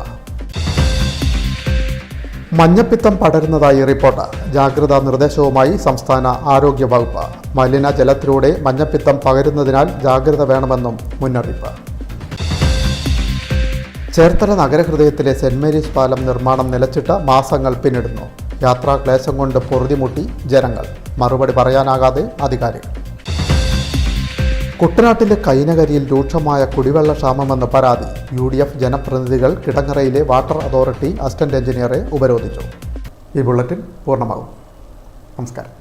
മഞ്ഞപ്പിത്തം പടരുന്നതായി റിപ്പോർട്ട്. ജാഗ്രതാ നിർദ്ദേശവുമായി സംസ്ഥാന ആരോഗ്യ വകുപ്പ്. മലിനജലത്തിലൂടെ മഞ്ഞപ്പിത്തം പകരുന്നതിനാൽ ജാഗ്രത വേണമെന്നും മുന്നറിയിപ്പ്. ചേർത്തല നഗരഹൃദയത്തിലെ സെന്റ് മേരീസ് പാലം നിർമ്മാണം നിലച്ചിട്ട് മാസങ്ങൾ പിന്നിടുന്നു. യാത്രാക്ലേശം കൊണ്ട് പൊറുതിമുട്ടി ജനങ്ങൾ. മറുപടി പറയാനാകാതെ അധികാരികൾ. കുട്ടനാട്ടിലെ കൈനകരിയിൽ രൂക്ഷമായ കുടിവെള്ളക്ഷാമമെന്ന് പരാതി. UDF ജനപ്രതിനിധികൾ കിടങ്ങറയിലെ വാട്ടർ അതോറിറ്റി അസിസ്റ്റന്റ് എഞ്ചിനീയറെ ഉപരോധിച്ചു. ഈ ബുള്ളറ്റിൻ പൂർണ്ണമാകും. നമസ്കാരം.